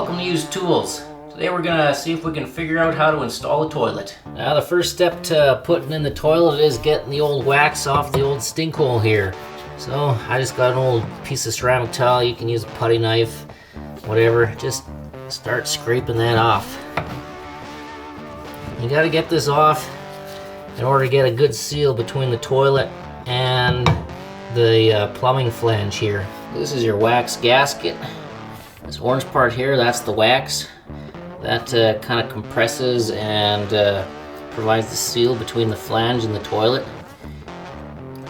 Welcome to Used Tools. Today we're gonna see if we can figure out how to install a toilet. Now the first step to putting in the toilet is getting the old wax off the old stink hole here. So I just got an old piece of ceramic towel. You can use a putty knife, whatever. Just start scraping that off. You gotta get this off in order to get a good seal between the toilet and the plumbing flange here. This is your wax gasket. This orange part here, that's the wax. That kind of compresses and provides the seal between the flange and the toilet.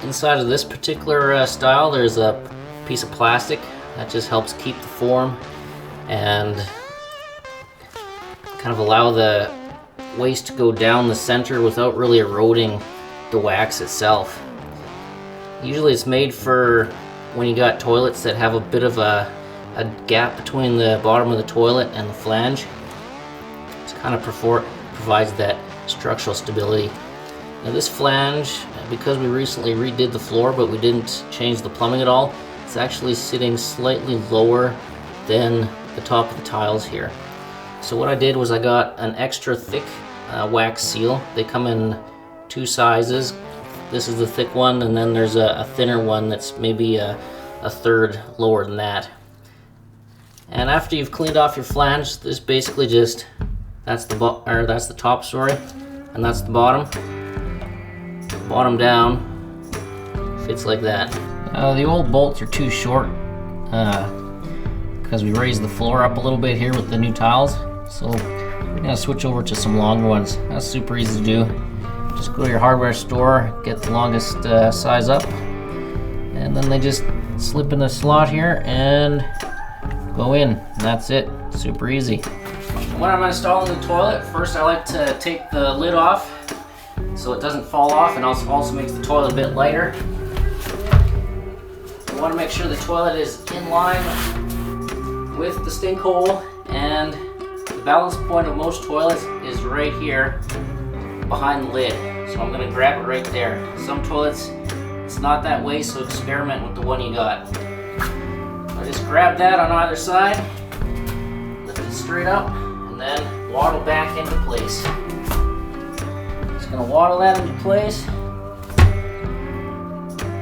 Inside of this particular style, there's a piece of plastic that just helps keep the form and kind of allow the waste to go down the center without really eroding the wax itself. Usually it's made for when you got toilets that have a bit of a gap between the bottom of the toilet and the flange. It kind of provides that structural stability. Now this flange, because we recently redid the floor but we didn't change the plumbing at all, it's actually sitting slightly lower than the top of the tiles here. So what I did was I got an extra thick wax seal. They come in two sizes. This is the thick one, and then there's a thinner one that's maybe a third lower than that. And after you've cleaned off your flange, this basically just, that's the top, sorry, and that's the bottom. Bottom down fits like that. The old bolts are too short because we raised the floor up a little bit here with the new tiles. So we're gonna switch over to some long ones. That's super easy to do. Just go to your hardware store, get the longest size up, and then they just slip in the slot here and go in, and that's it. Super easy. When I'm installing the toilet, first I like to take the lid off so it doesn't fall off, and also makes the toilet a bit lighter. You want to make sure the toilet is in line with the stink hole, and the balance point of most toilets is right here behind the lid. So I'm going to grab it right there. Some toilets, it's not that way, so experiment with the one you got. I just grab that on either side, lift it straight up, and then waddle back into place. Just gonna waddle that into place,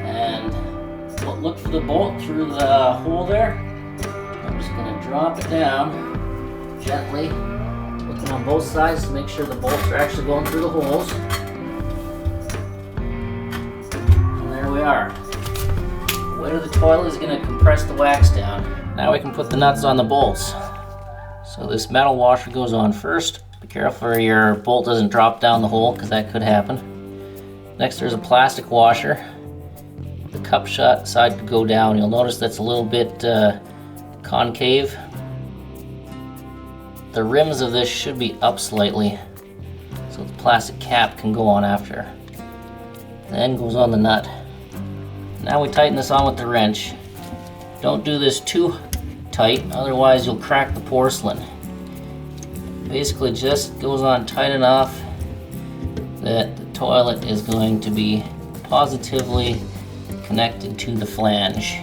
and look for the bolt through the hole there. I'm just gonna drop it down gently, looking on both sides to make sure the bolts are actually going through the holes. And there we are. The weight of the toilet is going to compress the wax down. Now we can put the nuts on the bolts. So this metal washer goes on first. Be careful your bolt doesn't drop down the hole, because that could happen. Next there's a plastic washer. The cup shut side could go down. You'll notice that's a little bit concave. The rims of this should be up slightly, so the plastic cap can go on after. Then goes on the nut. Now we tighten this on with the wrench. Don't do this too tight, otherwise you'll crack the porcelain. Basically just goes on tight enough that the toilet is going to be positively connected to the flange.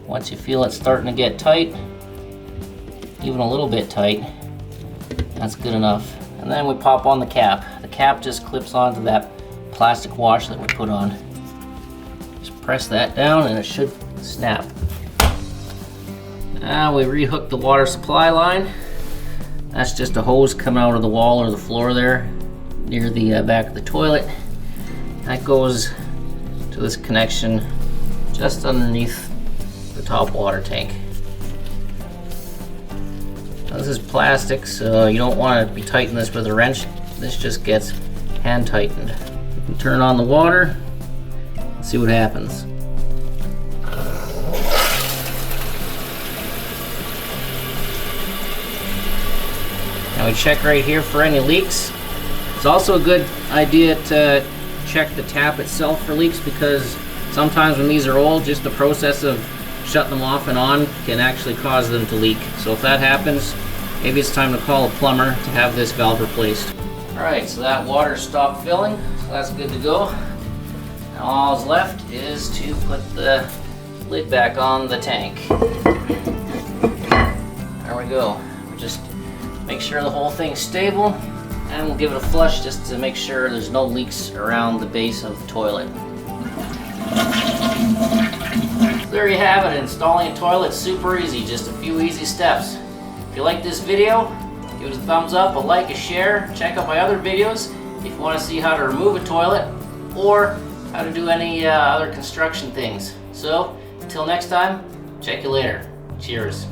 Once you feel it starting to get tight, even a little bit tight, that's good enough. And then we pop on the cap. The cap just clips onto that plastic wash that we put on. Press that down and it should snap. Now we rehook the water supply line. That's just a hose coming out of the wall or the floor there near the back of the toilet. That goes to this connection just underneath the top water tank. Now this is plastic, so you don't want to be tightening this with a wrench. This just gets hand tightened. You can turn on the water. See what happens. Now we check right here for any leaks. It's also a good idea to check the tap itself for leaks, because sometimes when these are old, just the process of shutting them off and on can actually cause them to leak. So if that happens, maybe it's time to call a plumber to have this valve replaced. Alright, so that water stopped filling, so that's good to go. Now all that's left is to put the lid back on the tank. There we we go. Just make sure the whole thing's stable, and we'll give it a flush just to make sure there's no leaks around the base of the toilet. So there you have it, installing a toilet, super easy, just a few easy steps. If you like this video, give it a thumbs up, a like, a share. Check out my other videos if you want to see how to remove a toilet or how to do any other construction things. So, until next time, check you later. Cheers.